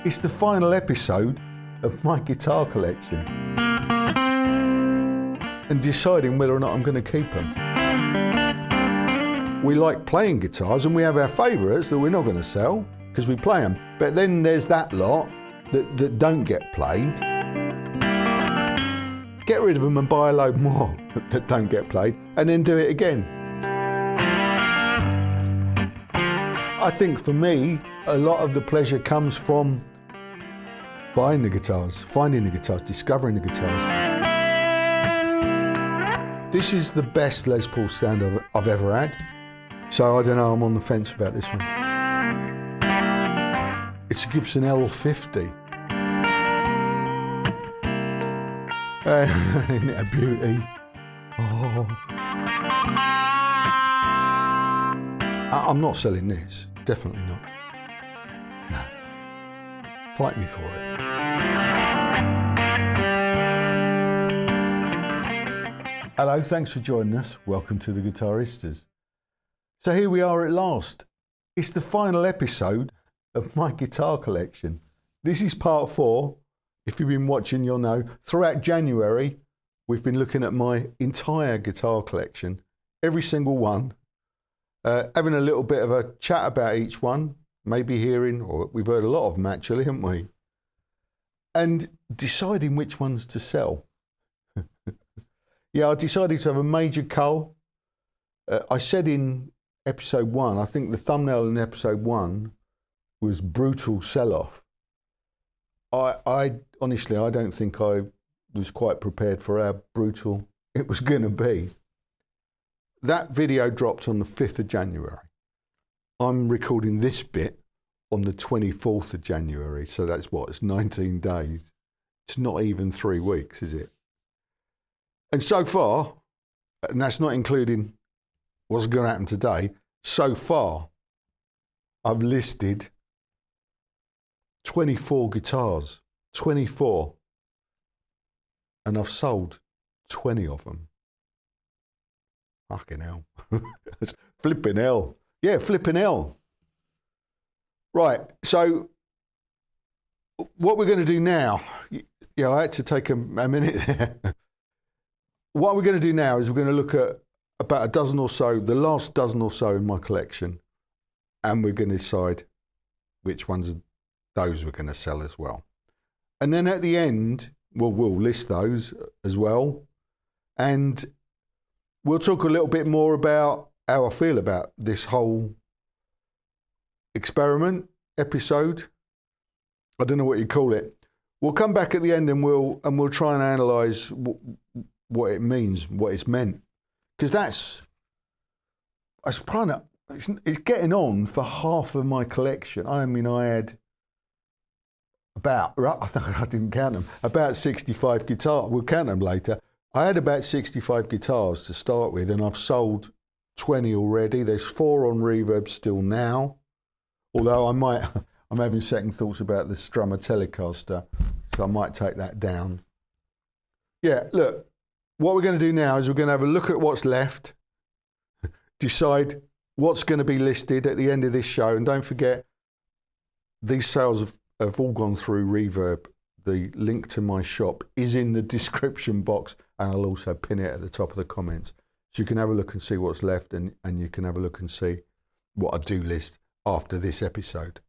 It's the final episode of my guitar collection and deciding whether or not I'm going to keep them. We like playing guitars and we have our favourites that we're not going to sell because we play them. But then there's that lot that don't get played. Get rid of them and buy a load more that don't get played and then do it again. I think for me, a lot of the pleasure comes from buying the guitars, finding the guitars, discovering the guitars. This is the best Les Paul stand I've ever had. So I don't know, I'm on the fence about this one. It's a Gibson L50. Isn't it a beauty? Oh. I'm not selling this, definitely not. No. Fight me for it. Hello, thanks for joining us. Welcome to the Guitaristas. So here we are at last. It's the final episode of my guitar collection. This is part 4. If you've been watching, you'll know. Throughout January, we've been looking at my entire guitar collection, every single one, having a little bit of a chat about each one, maybe hearing, or we've heard a lot of them actually, haven't we? And deciding which ones to sell. Yeah, I decided to have a major cull. I said in episode 1, I think the thumbnail in episode 1 was brutal sell-off. I honestly, I don't think I was quite prepared for how brutal it was going to be. That video dropped on the 5th of January. I'm recording this bit on the 24th of January, so that's what, it's 19 days. It's not even 3 weeks, is it? And so far, and that's not including what's going to happen today, so far, I've listed 24 guitars, 24, and I've sold 20 of them. Fucking hell. Flipping hell. Yeah, flipping hell. Right, so what we're going to do now, yeah, I had to take a minute there. What we're going to do now is we're going to look at about a dozen or so, the last dozen or so in my collection, and we're going to decide which ones of those we're going to sell as well. And then at the end, we'll list those as well, and we'll talk a little bit more about how I feel about this whole experiment episode. I don't know what you call it. We'll come back at the end and we'll try and analyse what it means, what it's meant, because it's getting on for half of my collection. I mean, I had I didn't count them, about 65 guitars. We'll count them later. I had about 65 guitars to start with, and I've sold 20 already. There's 4 on Reverb still now, although I'm having second thoughts about the Strummer Telecaster, so I might take that down. Yeah, look, what we're going to do now is we're going to have a look at what's left, decide what's going to be listed at the end of this show, and don't forget, these sales have all gone through Reverb. The link to my shop is in the description box, and I'll also pin it at the top of the comments. So you can have a look and see what's left, and you can have a look and see what I do list after this episode.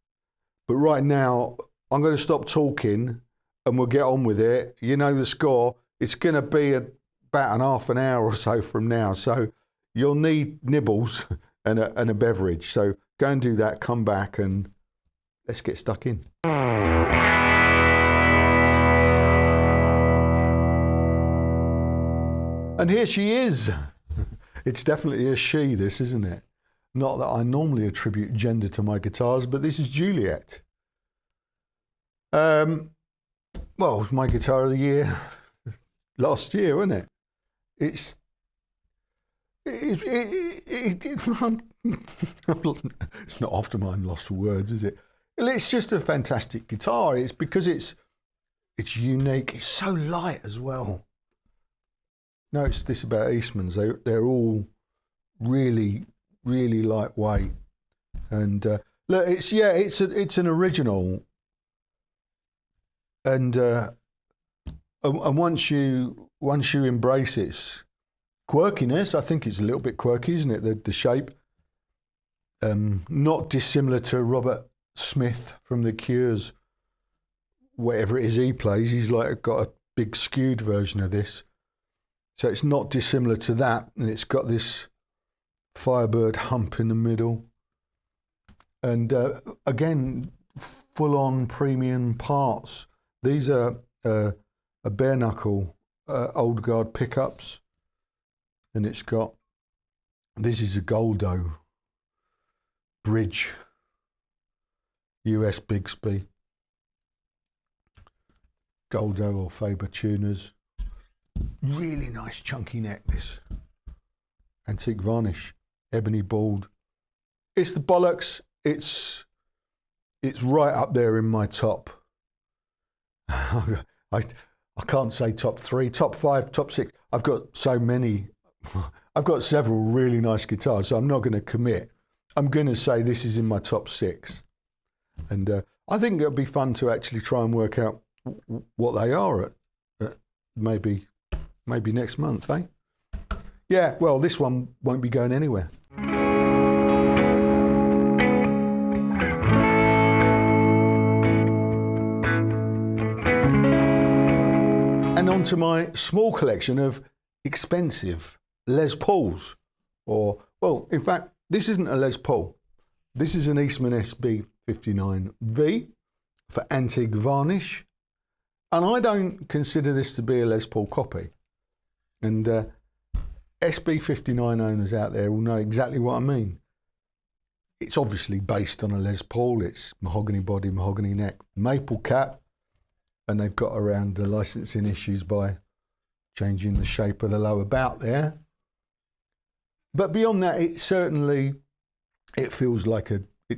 But right now, I'm going to stop talking and we'll get on with it. You know the score. It's going to be about half an hour or so from now. So you'll need nibbles and a beverage. So go and do that, come back, and let's get stuck in. And here she is. It's definitely a she, this, isn't it? Not that I normally attribute gender to my guitars, but this is Juliet. Well, it was my guitar of the year last year, wasn't it? It's not often I'm lost for words, is it? It's just a fantastic guitar. It's because it's unique. It's so light as well. Notice this about Eastmans. They're all really, really lightweight. And look, it's an original And once you embrace its quirkiness, I think it's a little bit quirky, isn't it? The shape, not dissimilar to Robert Smith from The Cure's, whatever it is he plays. He's like got a big skewed version of this, so it's not dissimilar to that, and it's got this Firebird hump in the middle, and again, full-on premium parts. These are a bare knuckle old guard pickups, and it's got, this is a Goldo bridge US Bigsby Goldo or Faber tuners. Really nice chunky neck, this antique varnish, ebony bald. It's the bollocks. It's right up there in my top. I can't say top 3, top 5, top 6. I've got so many. I've got several really nice guitars, so I'm not going to commit. I'm going to say this is in my top 6. And I think it'll be fun to actually try and work out what they are at maybe next month, eh? Yeah, well, this one won't be going anywhere. And on to my small collection of expensive Les Pauls. Or, well, in fact, this isn't a Les Paul. This is an Eastman SB59V for antique varnish. And I don't consider this to be a Les Paul copy. And SB59 owners out there will know exactly what I mean. It's obviously based on a Les Paul. It's mahogany body, mahogany neck, maple cap. And they've got around the licensing issues by changing the shape of the lower bout there. But beyond that, it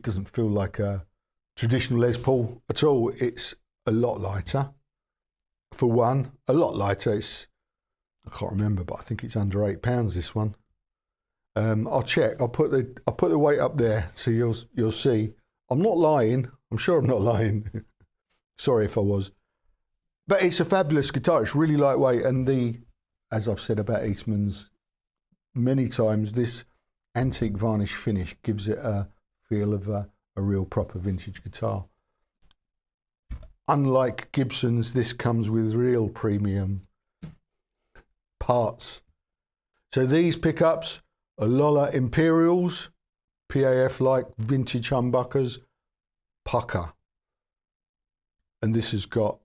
doesn't feel like a traditional Les Paul at all. It's a lot lighter. For one, a lot lighter. I can't remember, but I think it's under £8, this one. I'll check. I'll put the weight up there so you'll see. I'm not lying. I'm sure I'm not lying. Sorry if I was. But it's a fabulous guitar. It's really lightweight, and as I've said about Eastman's many times, this antique varnish finish gives it a feel of a real proper vintage guitar. Unlike Gibson's, this comes with real premium parts. So these pickups are Lola Imperials, PAF-like vintage humbuckers, pucker. And this has got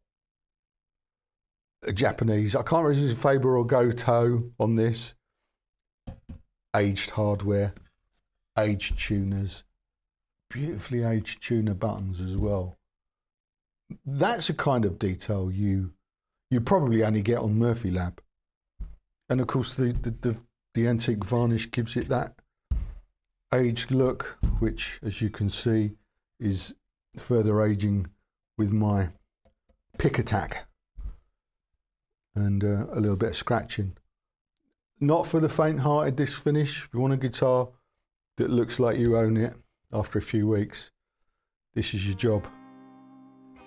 a Japanese, I can't remember if it's Faber or Goto on this. Aged hardware, aged tuners, beautifully aged tuner buttons as well. That's a kind of detail you probably only get on Murphy Lab. And of course the antique varnish gives it that aged look, which, as you can see, is further aging with my pick attack and a little bit of scratching. Not for the faint-hearted, this finish. If you want a guitar that looks like you own it after a few weeks, this is your job.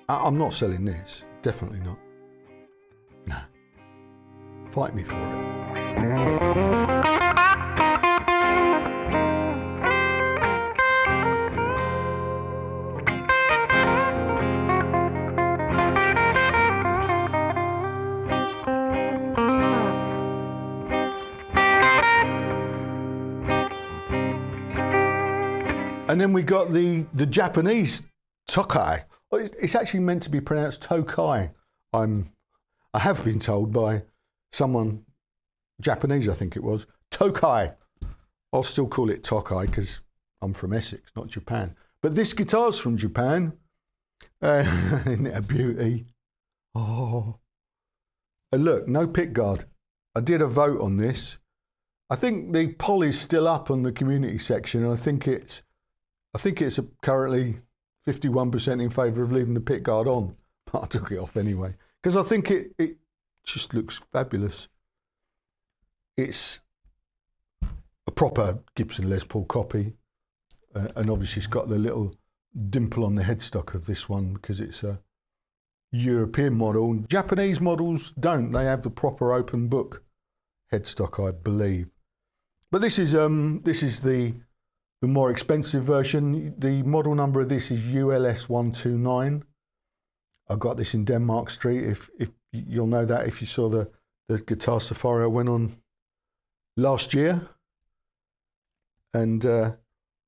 I'm not selling this, definitely not. Nah, fight me for it. And then we got the Japanese tokai. Well, it's actually meant to be pronounced tokai. I have been told by someone, Japanese I think it was, tokai. I'll still call it tokai because I'm from Essex, not Japan. But this guitar's from Japan. Isn't it a beauty? Oh. And look, no pick guard. I did a vote on this. I think the poll is still up on the community section, and I think it's currently 51% in favour of leaving the pick guard on. But I took it off anyway because I think it just looks fabulous. It's a proper Gibson Les Paul copy, and obviously it's got the little dimple on the headstock of this one because it's a European model. Japanese models don't. They have the proper open book headstock, I believe. But this is the more expensive version. The model number of this is ULS 129. I got this in Denmark Street. If you'll know that if you saw the guitar safari I went on last year, and the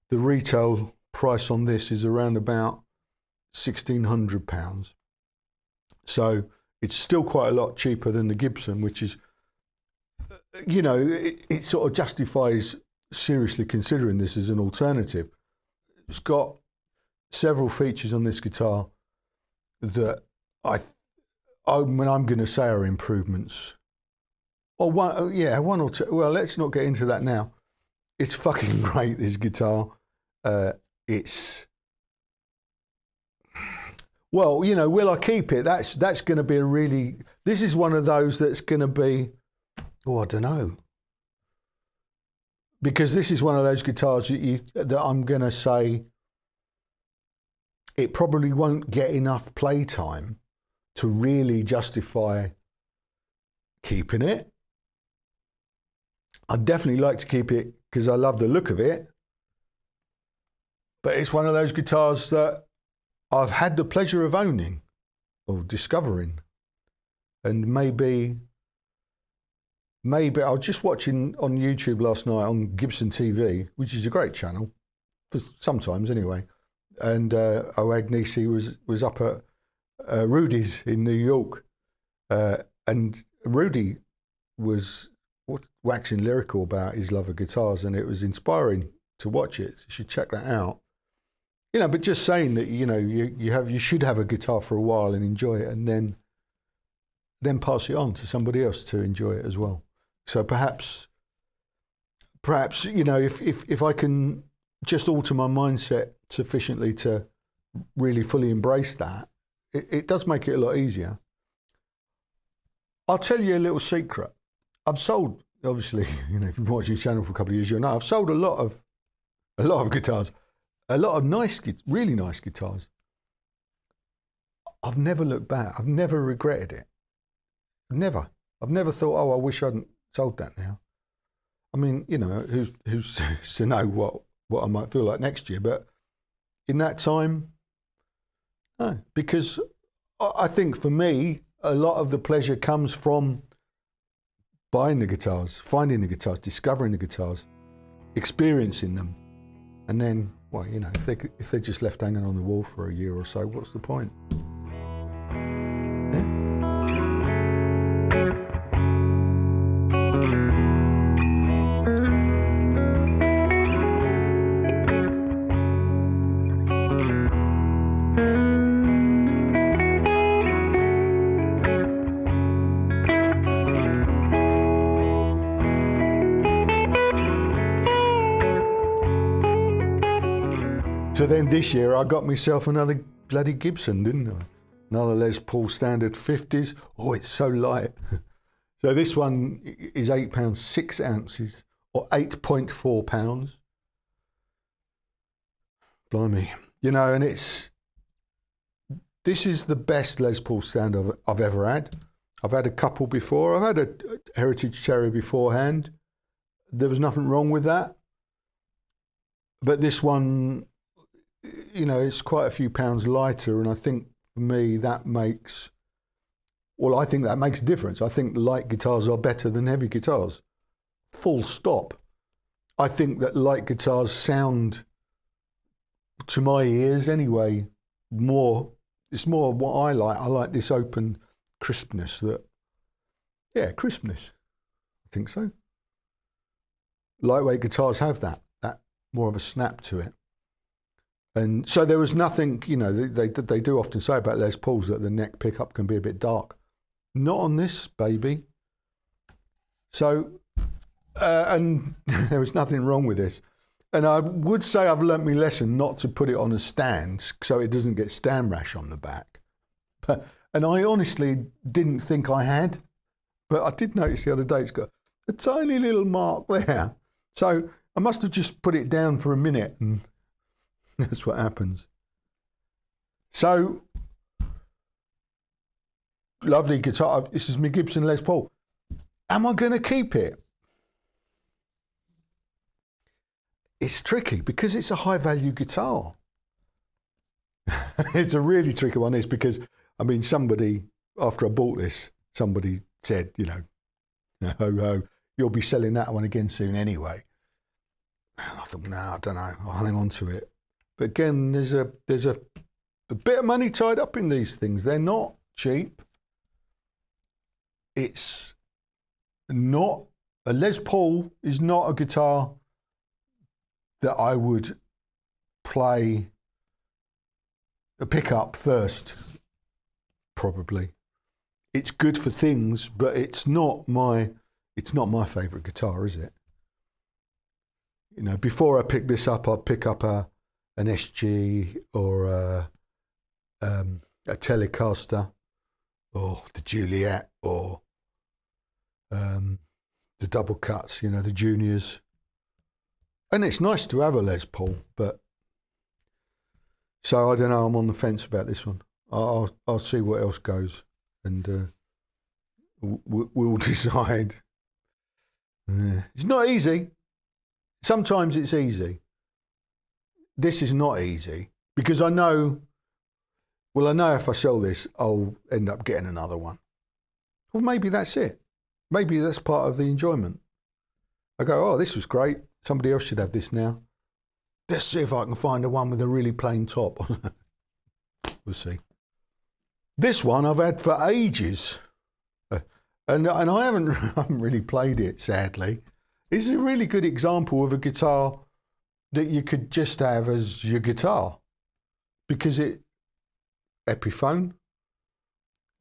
retail price on this is around about £1,600. So it's still quite a lot cheaper than the Gibson, which is, you know, it sort of justifies seriously considering this as an alternative. It's got several features on this guitar that I'm going to say are improvements. Or one or two. Well, let's not get into that now. It's fucking great, this guitar. Well, you know, will I keep it? That's going to be a really. This is one of those that's going to be. Oh, I don't know. Because this is one of those guitars that I'm going to say it probably won't get enough playtime to really justify keeping it. I'd definitely like to keep it because I love the look of it. But it's one of those guitars that I've had the pleasure of owning or discovering. And maybe I was just watching on YouTube last night on Gibson TV, which is a great channel, for sometimes anyway. And Agnesi was up at Rudy's in New York. And Rudy was waxing lyrical about his love of guitars, and it was inspiring to watch it. So you should check that out. You know, but just saying that, you know, you should have a guitar for a while and enjoy it, and then pass it on to somebody else to enjoy it as well. So perhaps, you know, if I can just alter my mindset sufficiently to really fully embrace that, it does make it a lot easier. I'll tell you a little secret. I've sold, obviously, you know, if you've been watching the channel for a couple of years, you'll know I've sold a lot of guitars, a lot of nice, really nice guitars. I've never looked back. I've never regretted it. Never. I've never thought, oh, I wish I hadn't sold that now. I mean, you know, who's to know what I might feel like next year? But in that time, no, because I think for me, a lot of the pleasure comes from buying the guitars, finding the guitars, discovering the guitars, experiencing them, and then, well, you know, if they're just left hanging on the wall for a year or so, what's the point? Yeah. So then this year I got myself another bloody Gibson, didn't I? Another Les Paul Standard 50s. Oh, it's so light. So this one is £8, 6 ounces, or 8.4 pounds. Blimey. You know, and this is the best Les Paul Standard I've ever had. I've had a couple before. I've had a Heritage Cherry beforehand. There was nothing wrong with that. But this one, you know, it's quite a few pounds lighter, and I think for me that makes a difference. I think light guitars are better than heavy guitars. Full stop. I think that light guitars sound, to my ears anyway, it's more what I like. I like this open crispness crispness. I think so. Lightweight guitars have that more of a snap to it. And so there was nothing, you know, they do often say about Les Pauls that the neck pickup can be a bit dark. Not on this, baby. So, and there was nothing wrong with this. And I would say I've learnt my lesson not to put it on a stand so it doesn't get stand rash on the back. And I honestly didn't think I had, but I did notice the other day it's got a tiny little mark there. So I must have just put it down for a minute, and that's what happens. So lovely guitar. This is my Gibson Les Paul. Am I going to keep it? It's tricky because it's a high value guitar. It's a really tricky one, this, because, I mean, somebody, after I bought this, somebody said, you know, ho, ho, you'll be selling that one again soon anyway. I thought, no, I don't know, I'll hang on to it. But again, there's a bit of money tied up in these things. They're not cheap. It's not, a Les Paul is not a guitar that I would play a pickup first, probably. It's good for things, but it's not my favourite guitar, is it? You know, before I pick this up, I'd pick up an SG or a Telecaster or the Juliet or the double cuts, you know, the juniors. And it's nice to have a Les Paul, but so I don't know, I'm on the fence about this one. I'll see what else goes, and we'll decide. It's not easy. Sometimes it's easy. This is not easy because I know if I sell this, I'll end up getting another one. Well, maybe that's it. Maybe that's part of the enjoyment. I go, oh, this was great. Somebody else should have this now. Let's see if I can find the one with a really plain top. We'll see. This one I've had for ages. And I haven't really played it, sadly. This is a really good example of a guitar that you could just have as your guitar. Because it, Epiphone,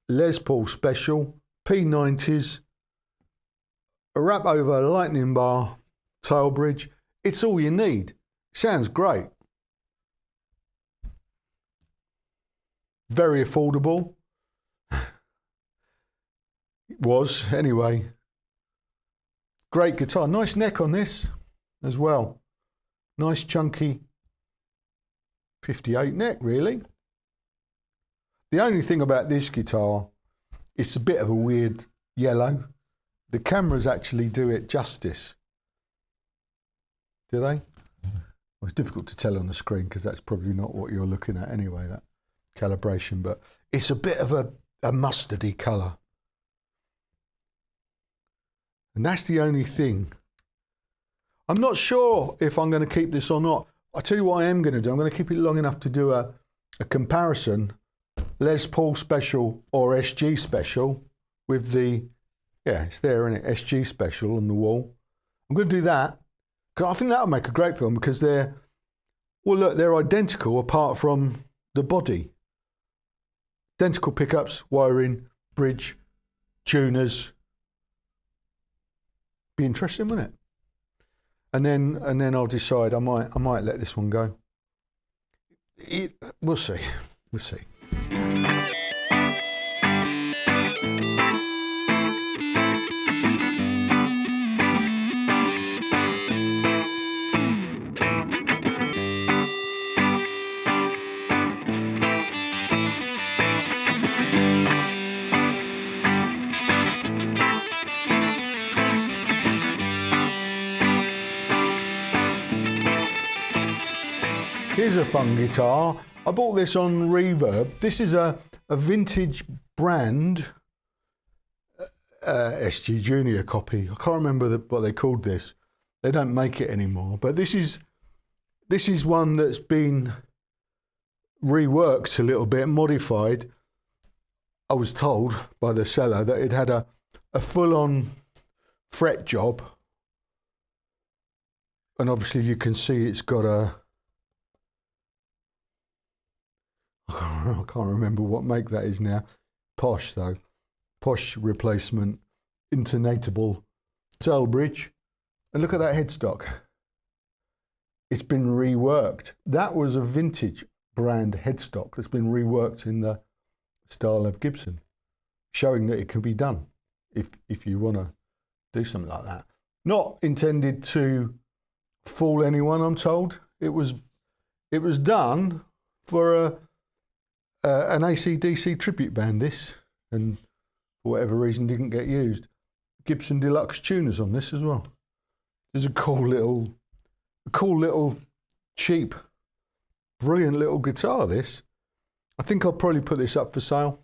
Les Paul Special, P90s, a wrap over lightning bar, tail bridge. It's all you need. Sounds great. Very affordable. It was, anyway. Great guitar. Nice neck on this as well. Nice chunky 58 neck, really. The only thing about this guitar, it's a bit of a weird yellow. The cameras actually do it justice. Do they? Well, it's difficult to tell on the screen because that's probably not what you're looking at anyway, that calibration, but it's a bit of a mustardy colour. And that's the only thing. I'm not sure if I'm going to keep this or not. I'll tell you what I am going to do. I'm going to keep it long enough to do a comparison, Les Paul Special or SG Special with the, yeah, it's there, isn't it? SG Special on the wall. I'm going to do that. I think that'll make a great film because they're identical apart from the body. Identical pickups, wiring, bridge, tuners. Be interesting, wouldn't it? And then I'll decide. I might let this one go. We'll see. We'll see. Here's a fun guitar. I bought this on Reverb. This is a vintage brand SG Junior copy. I can't remember what they called this. They don't make it anymore. But this is one that's been reworked a little bit, modified. I was told by the seller that it had a full-on fret job. And obviously you can see it's got a, I can't remember what make that is now. Posh though. Posh replacement, intonatable tail bridge. And look at that headstock. It's been reworked. That was a vintage brand headstock that's been reworked in the style of Gibson, showing that it can be done if you want to do something like that. Not intended to fool anyone, I'm told. It was done for an AC/DC tribute band, this, and for whatever reason, didn't get used. Gibson Deluxe tuners on this as well. There's a cool little, cheap, brilliant little guitar, this. I think I'll probably put this up for sale.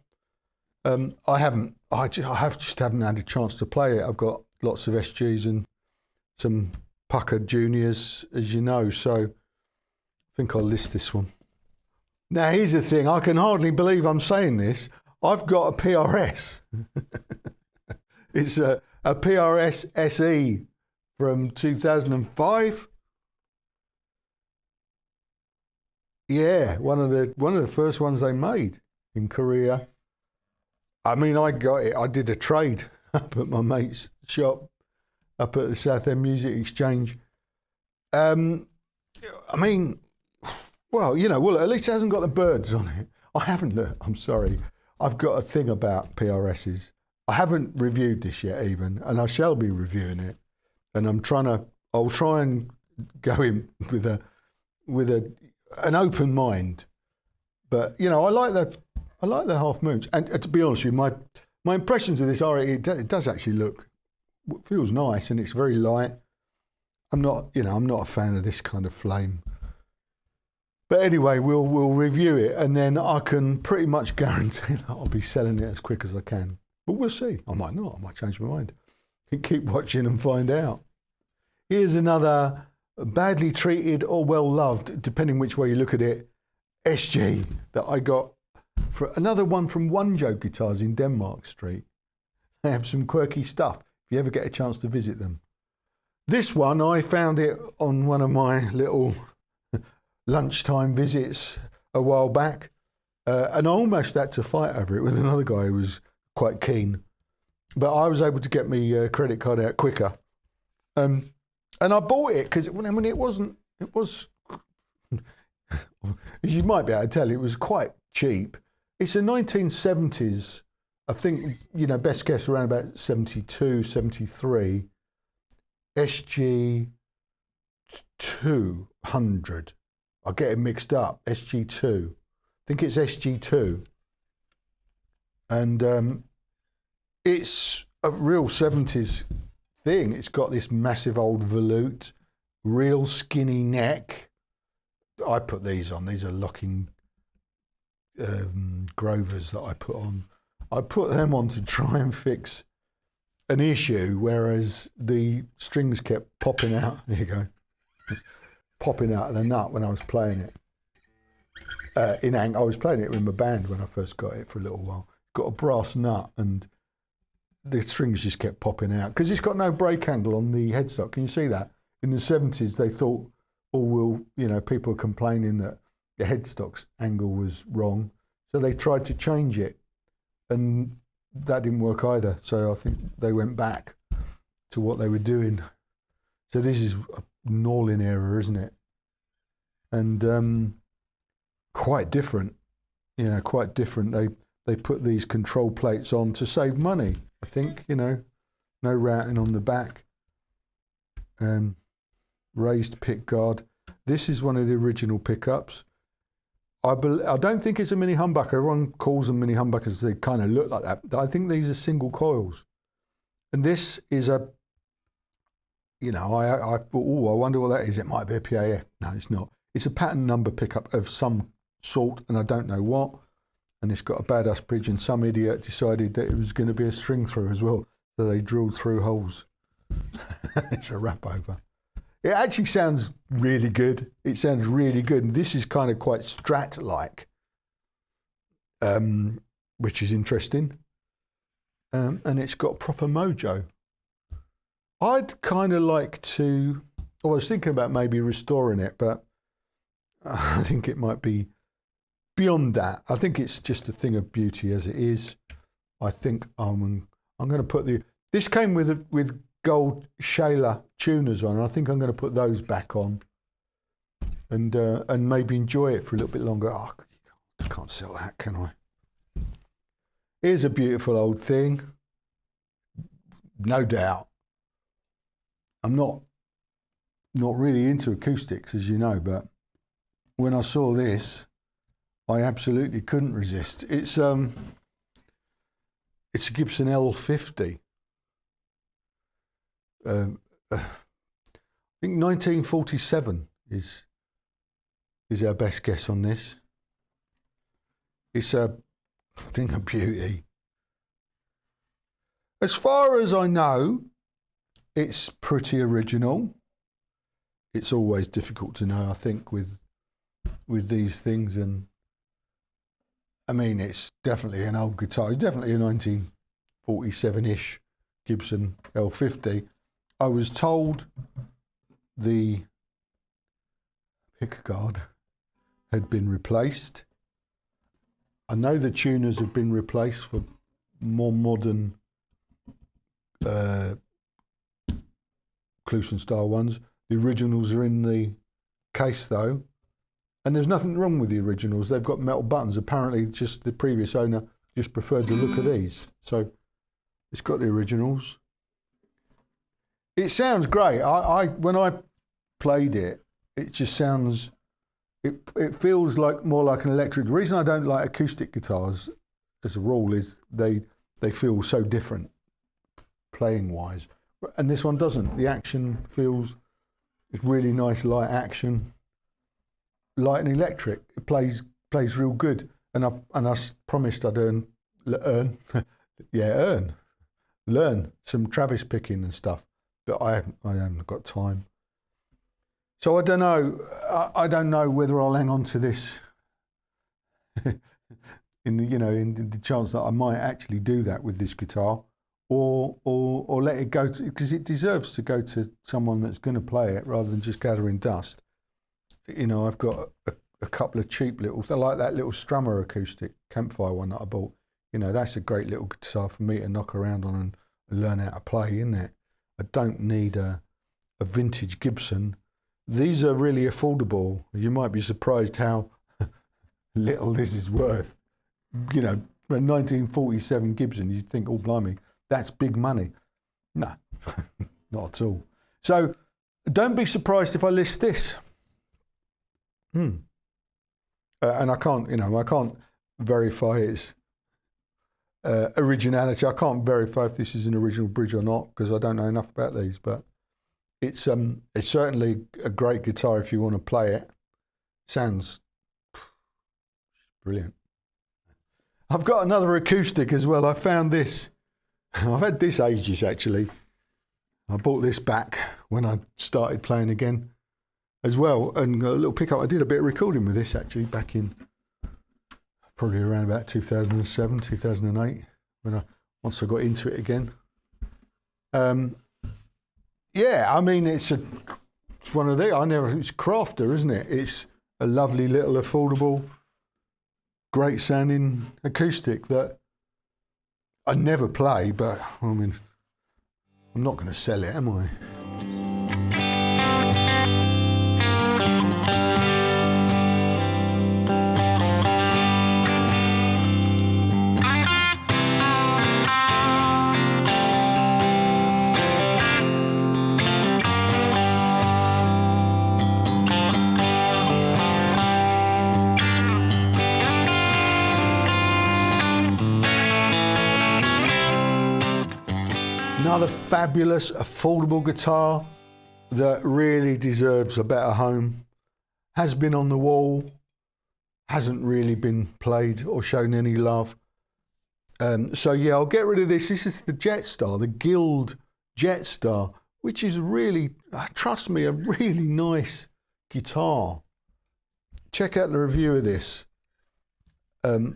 I just haven't had a chance to play it. I've got lots of SGs and some Pucker Juniors, as you know, so I think I'll list this one. Now, here's the thing. I can hardly believe I'm saying this. I've got a PRS. It's a PRS SE from 2005. Yeah, one of the first ones they made in Korea. I mean, I got it. I did a trade up at my mate's shop, up at the South End Music Exchange. I mean, well, you know, well, at least it hasn't got the birds on it. I haven't looked. I'm sorry. I've got a thing about PRSs. I haven't reviewed this yet, even, and I shall be reviewing it. And I'll try and go in with an open mind. But you know, I like the half moons. And to be honest with you, my impressions of this are it does actually look, feels nice, and it's very light. I'm not a fan of this kind of flame. But anyway, we'll review it, and then I can pretty much guarantee that I'll be selling it as quick as I can. But we'll see. I might not. I might change my mind. Keep watching and find out. Here's another badly treated or well loved, depending which way you look at it, SG that I got for another one from One Joe Guitars in Denmark Street. They have some quirky stuff if you ever get a chance to visit them. This one, I found it on one of my little lunchtime visits a while back, and I almost had to fight over it with another guy who was quite keen, but I was able to get my credit card out quicker, and I bought it because when it was, as you might be able to tell, it was quite cheap. It's a 1970s, I think, you know, best guess around about 72, 73, SG 200. I get it mixed up, SG2. I think it's SG2. And it's a real 70s thing. It's got this massive old volute, real skinny neck. I put these on. These are locking Grovers that I put on. I put them on to try and fix an issue, whereas the strings kept popping out. There you go. Popping out of the nut when I was playing it. I was playing it with my band when I first got it for a little while. Got a brass nut and the strings just kept popping out because it's got no brake angle on the headstock. Can you see that? In the 70s, they thought, people were complaining that the headstock's angle was wrong. So they tried to change it and that didn't work either. So I think they went back to what they were doing. So this is a gnawing error, isn't it? And quite different, quite different. They put these control plates on to save money, I think, no routing on the back. Raised pick guard. This is one of the original pickups. I don't think it's a mini humbucker. Everyone calls them mini humbuckers. They kind of look like that. I think these are single coils. And this is I thought, I wonder what that is. It might be a PAF. No, it's not. It's a pattern number pickup of some sort, and I don't know what. And it's got a badass bridge, and some idiot decided that it was going to be a string through as well. So they drilled through holes. It's a wrap over. It actually sounds really good. It sounds really good. And this is kind of quite Strat-like, which is interesting. And it's got proper mojo. I'd kind of like to, I was thinking about maybe restoring it, but I think it might be beyond that. I think it's just a thing of beauty as it is. I think I'm going to put this came with gold Shaler tuners on. I think I'm going to put those back on and maybe enjoy it for a little bit longer. Oh, I can't sell that, can I? Here's a beautiful old thing. No doubt. I'm not really into acoustics, as you know, but when I saw this, I absolutely couldn't resist. It's It's a Gibson L50. I think 1947 is our best guess on this. It's a thing of beauty. As far as I know, it's pretty original. It's always difficult to know, I think, with these things. And I mean, it's definitely an old guitar. It's definitely a 1947-ish Gibson L50. I was told the pickguard had been replaced. I know the tuners have been replaced for more modern Cluson style ones. The originals are in the case though, and there's nothing wrong with the originals. They've got metal buttons. Apparently just the previous owner just preferred the look of these. So it's got the originals. It sounds great. When I played it, it just sounds, it feels like more like an electric. The reason I don't like acoustic guitars as a rule is they feel so different playing wise. And this one doesn't. The action feels, it's really nice light action, light and electric. It plays real good. And I promised I'd learn some Travis picking and stuff, but I haven't got time. So I don't know. I don't know whether I'll hang on to this in the chance that I might actually do that with this guitar, or let it go, because it deserves to go to someone that's going to play it rather than just gathering dust. You know, I've got a couple of cheap little, I like that little Strummer acoustic campfire one that I bought. You know, that's a great little guitar for me to knock around on and learn how to play, isn't it? I don't need a vintage Gibson. These are really affordable. You might be surprised how little this is worth. You know, a 1947 Gibson, you'd think, oh blimey, that's big money. No, not at all. So don't be surprised if I list this. And I can't verify its originality. I can't verify if this is an original bridge or not because I don't know enough about these. But it's certainly a great guitar if you want to play it. Sounds brilliant. I've got another acoustic as well. I found this. I've had this ages actually. I bought this back when I started playing again as well, and a little pickup. I did a bit of recording with this actually back in probably around about 2007, 2008 once I got into it again. Yeah, I mean it's one of these. It's Crafter, isn't it? It's a lovely little affordable, great sounding acoustic that I never play, but I mean I'm not going to sell it, am I? Another fabulous, affordable guitar that really deserves a better home. Has been on the wall, hasn't really been played or shown any love. So yeah, I'll get rid of this. This is the Jetstar, the Guild Jetstar, which is really, trust me, a really nice guitar. Check out the review of this. I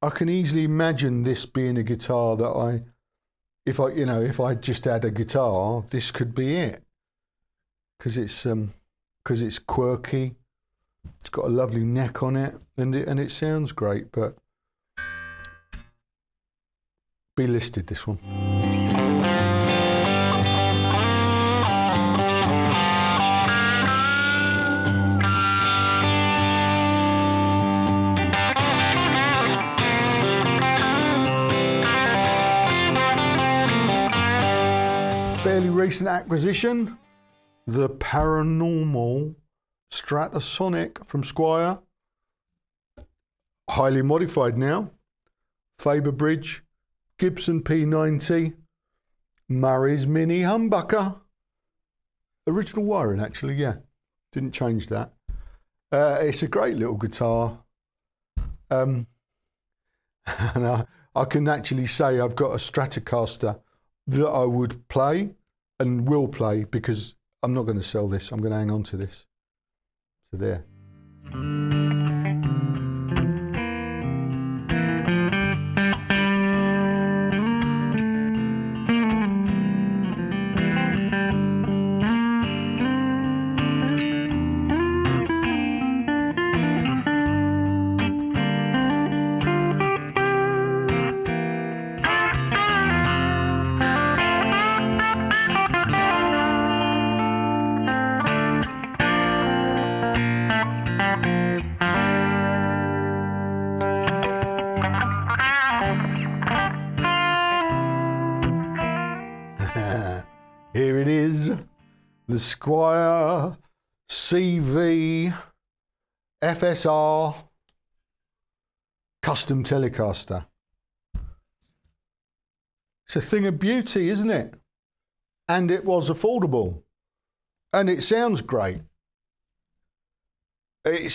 can easily imagine this being a guitar that if I just had a guitar, this could be it, because it's quirky, it's got a lovely neck on it, and it sounds great. But be listed, this one. Fairly recent acquisition, the Paranormal Stratosonic from Squier. Highly modified now. Faber bridge, Gibson P90, Murray's Mini Humbucker. Original wiring, actually, yeah. Didn't change that. It's a great little guitar. And I can actually say I've got a Stratocaster that I would play and will play, because I'm not going to sell this. I'm going to hang on to this. So there. Here it is, the Squier CV FSR custom Telecaster. It's a thing of beauty, isn't it? And it was affordable. And it sounds great. I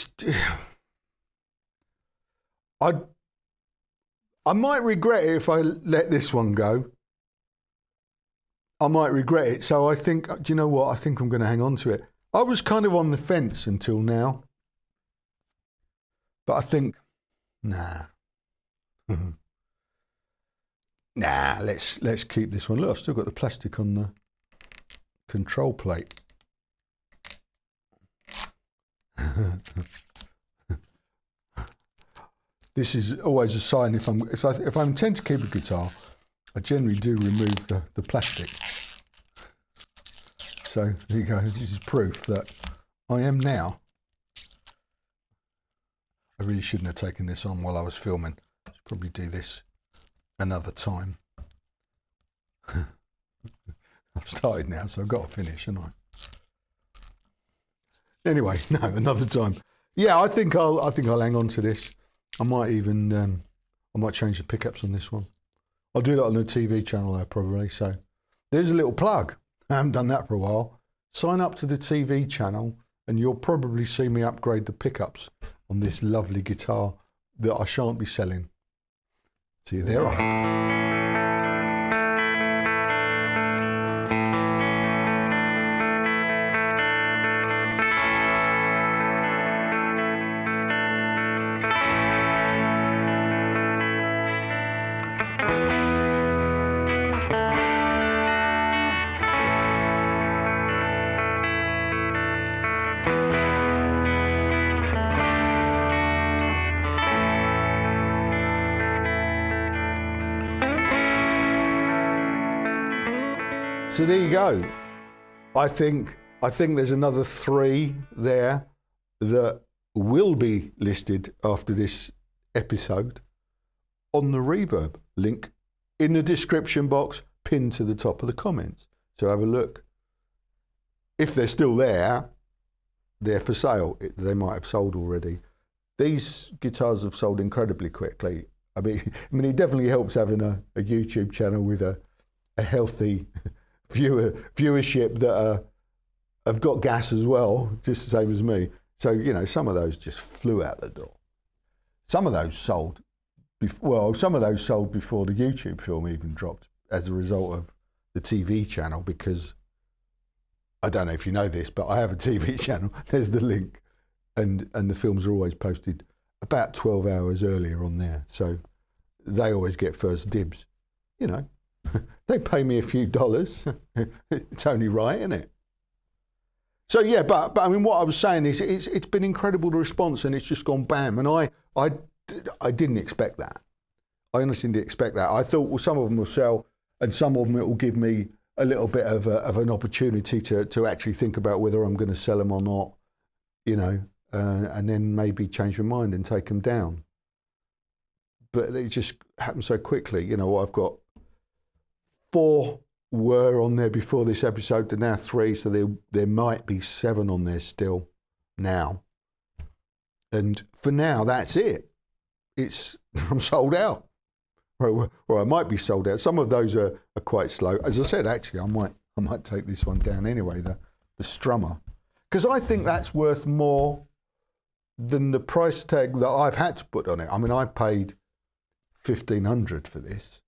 might regret it if I let this one go. I might regret it. So I think, do you know what? I think I'm going to hang on to it. I was kind of on the fence until now. But I think, nah. Nah, let's keep this one. Look, I've still got the plastic on the control plate. This is always a sign if I intend to keep a guitar, I generally do remove the plastic. So there you go. This is proof that I am now. I really shouldn't have taken this on while I was filming. I should probably do this another time. I've started now, so I've got to finish, haven't I? Anyway, no, another time. Yeah, I think I'll hang on to this. I might even I might change the pickups on this one. I'll do that on the TV channel though, probably. So there's a little plug. I haven't done that for a while. Sign up to the TV channel and you'll probably see me upgrade the pickups on this lovely guitar that I shan't be selling. See you there, I hope. So there you go. I think there's another 3 there that will be listed after this episode on the Reverb link in the description box pinned to the top of the comments. So have a look. If they're still there, they're for sale. They might have sold already. These guitars have sold incredibly quickly. I mean, it definitely helps having a YouTube channel with a healthy viewership that have got gas as well, just the same as me. So, you know, some of those just flew out the door. Some of those sold, some of those sold before the YouTube film even dropped as a result of the TV channel, because I don't know if you know this, but I have a TV channel. There's the link. And the films are always posted about 12 hours earlier on there. So they always get first dibs, you know. They pay me a few dollars. It's only right, isn't it? So yeah, but I mean, what I was saying is it's been incredible, the response, and it's just gone bam. And I didn't expect that. I honestly didn't expect that. I thought, well, some of them will sell, and some of them it will give me a little bit of an opportunity to actually think about whether I'm going to sell them or not, you know, and then maybe change my mind and take them down. But it just happened so quickly. You know, I've got 4 were on there before this episode, to now 3, so there might be 7 on there still now. And for now, that's it. I'm sold out. or I might be sold out. Some of those are quite slow. As I said, actually, I might take this one down anyway, the strummer, because I think that's worth more than the price tag that I've had to put on it. I mean, I paid $1,500 for this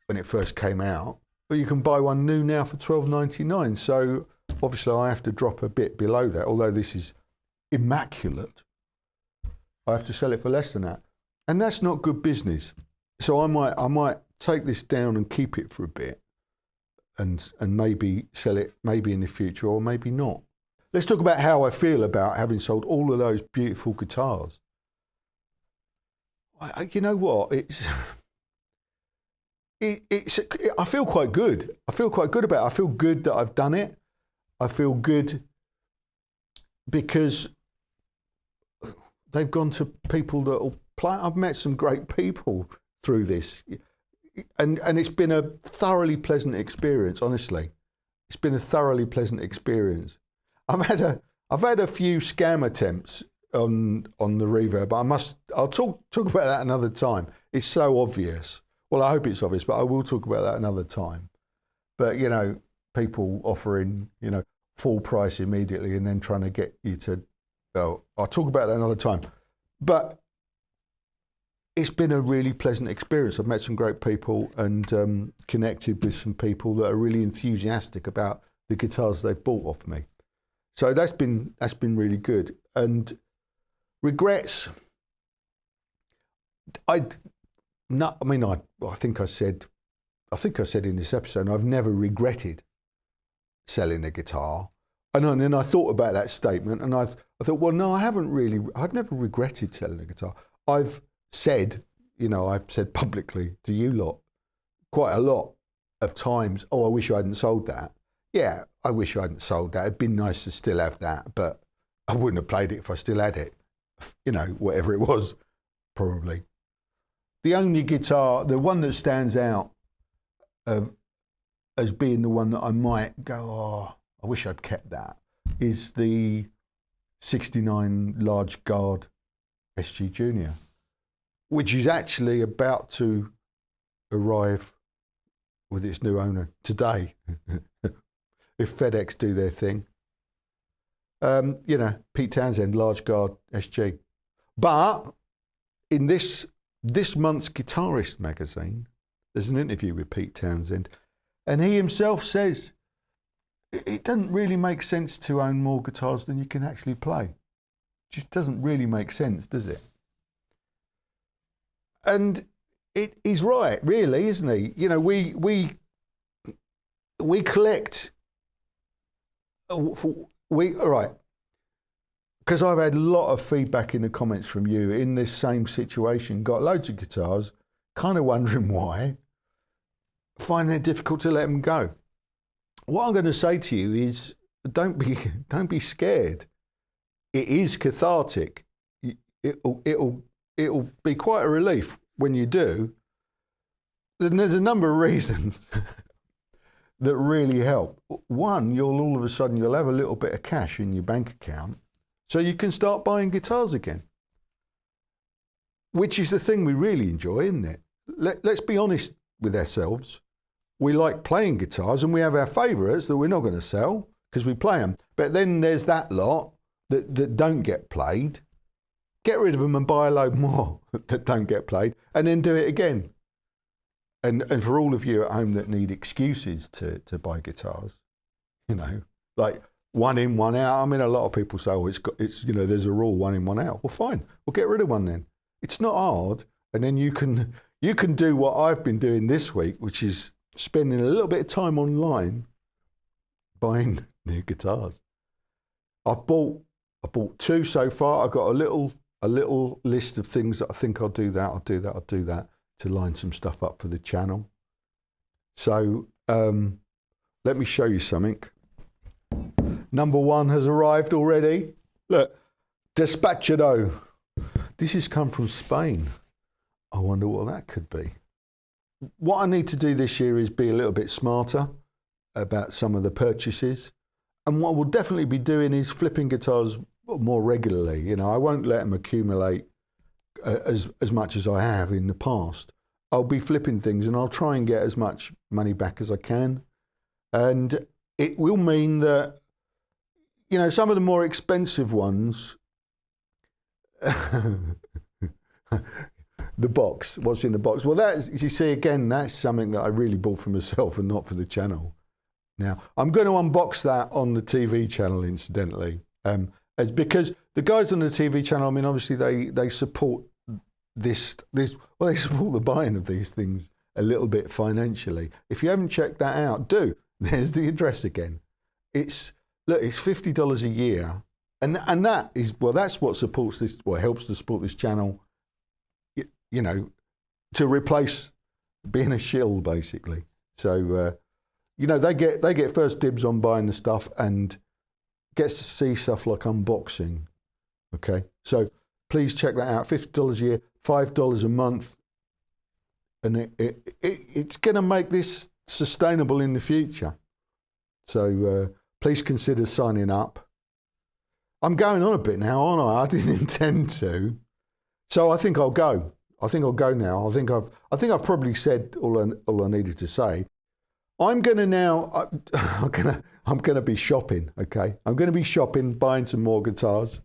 when it first came out, but you can buy one new now for $12.99. So obviously I have to drop a bit below that, although this is immaculate. I have to sell it for less than that. And that's not good business. So I might take this down and keep it for a bit and maybe sell it maybe in the future or maybe not. Let's talk about how I feel about having sold all of those beautiful guitars. You know what? I feel quite good. I feel quite good about it. I feel good that I've done it. I feel good because they've gone to people that will play. I've met some great people through this. And it's been a thoroughly pleasant experience, honestly. It's been a thoroughly pleasant experience. I've had a few scam attempts on the Reverb, but I'll talk about that another time. It's so obvious. Well, I hope it's obvious, but I will talk about that another time. But, you know, people offering, you know, full price immediately and then trying to get you to, well, I'll talk about that another time. But it's been a really pleasant experience. I've met some great people and connected with some people that are really enthusiastic about the guitars they've bought off me. So that's been really good. And regrets, I think I said in this episode, I've never regretted selling a guitar. And then I thought about that statement and I thought, well, no, I've never regretted selling a guitar. I've said publicly to you lot quite a lot of times, oh, I wish I hadn't sold that. Yeah, I wish I hadn't sold that. It'd been nice to still have that, but I wouldn't have played it if I still had it. You know, whatever it was, probably. The only guitar, the one that stands out as being the one that I might go, oh, I wish I'd kept that, is the 69 large guard SG Junior, which is actually about to arrive with its new owner today. If FedEx do their thing. You know, Pete Townsend, large guard SG. But in this month's Guitarist magazine, there's an interview with Pete Townsend, and he himself says it doesn't really make sense to own more guitars than you can actually play. It just doesn't really make sense, does it? And he's right, really, isn't he? You know, we collect. All right. Because I've had a lot of feedback in the comments from you in this same situation, got loads of guitars, kind of wondering why, finding it difficult to let them go. What I'm going to say to you is, don't be scared. It is cathartic. It'll be quite a relief when you do. And there's a number of reasons that really help. One, all of a sudden you'll have a little bit of cash in your bank account, so you can start buying guitars again, which is the thing we really enjoy, isn't it? Let's be honest with ourselves. We like playing guitars and we have our favourites that we're not going to sell because we play them. But then there's that lot that don't get played. Get rid of them and buy a load more that don't get played and then do it again. And for all of you at home that need excuses to buy guitars, you know, like one in, one out. I mean, a lot of people say, oh, it's you know, there's a rule, one in, one out. Well, fine, we'll get rid of one then. It's not hard. And then you can do what I've been doing this week, which is spending a little bit of time online buying new guitars. I've bought two so far. I've got a little list of things that I think I'll do that to line some stuff up for the channel. So let me show you something. Number one has arrived already. Look, Despachado. This has come from Spain. I wonder what that could be. What I need to do this year is be a little bit smarter about some of the purchases. And what we'll definitely be doing is flipping guitars more regularly. You know, I won't let them accumulate as much as I have in the past. I'll be flipping things and I'll try and get as much money back as I can. And it will mean that, you know, some of the more expensive ones, the box, what's in the box. Well, that's, you see, again, that's something that I really bought for myself and not for the channel. Now, I'm going to unbox that on the TV channel, incidentally, as because the guys on the TV channel, I mean, obviously they support this, well, they support the buying of these things a little bit financially. If you haven't checked that out, do. There's the address again. It's, look, it's $50 a year. And that is, well, that's what supports this, well, helps to support this channel, you know, to replace being a shill, basically. So, you know, they get first dibs on buying the stuff and gets to see stuff like unboxing. Okay, so please check that out. $50 a year, $5 a month, and it's going to make this sustainable in the future. So please consider signing up. I'm going on a bit now, aren't I? I didn't intend to, so I think I'll go. I think I'll go now. I think I've probably said all I needed to say. I'm gonna now. I'm gonna be shopping. Okay, I'm gonna be shopping, buying some more guitars.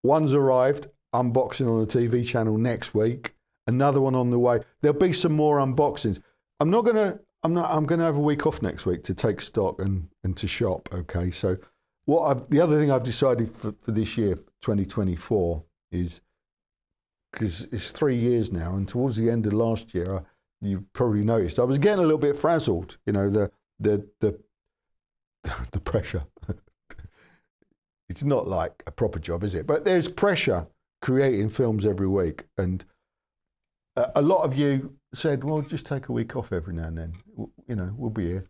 One's arrived. Unboxing on the TV channel next week. Another one on the way. There'll be some more unboxings. I'm gonna have a week off next week to take stock and to shop. Okay, so the other thing I've decided for this year, 2024, is because it's 3 years now, and towards the end of last year, you probably noticed I was getting a little bit frazzled. You know, the pressure. It's not like a proper job, is it? But there's pressure creating films every week, and a lot of you said, "Well, just take a week off every now and then. You know, we'll be here."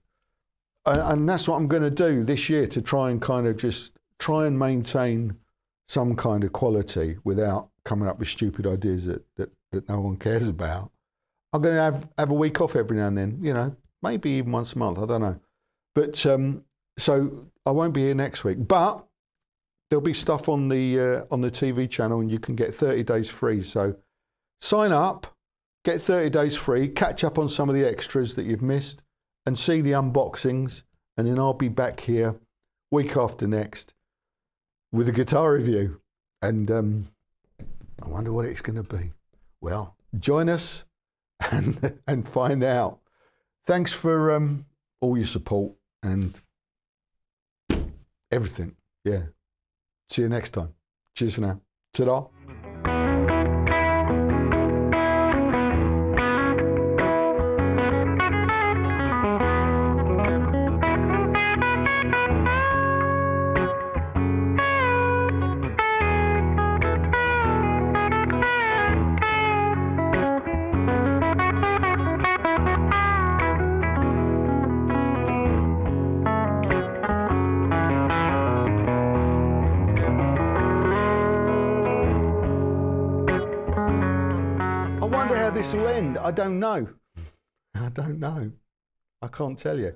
And that's what I'm going to do this year to try and kind of just try and maintain some kind of quality without coming up with stupid ideas that no one cares about. I'm going to have a week off every now and then, you know, maybe even once a month, I don't know. But so I won't be here next week, but there'll be stuff on the TV channel, and you can get 30 days free. So sign up, get 30 days free, catch up on some of the extras that you've missed, and see the unboxings, and then I'll be back here week after next with a guitar review. And I wonder what it's going to be. Well, join us and find out. Thanks for all your support and everything. Yeah. See you next time. Cheers for now. Ta-da. I wonder how this will end. I don't know. I don't know. I can't tell you.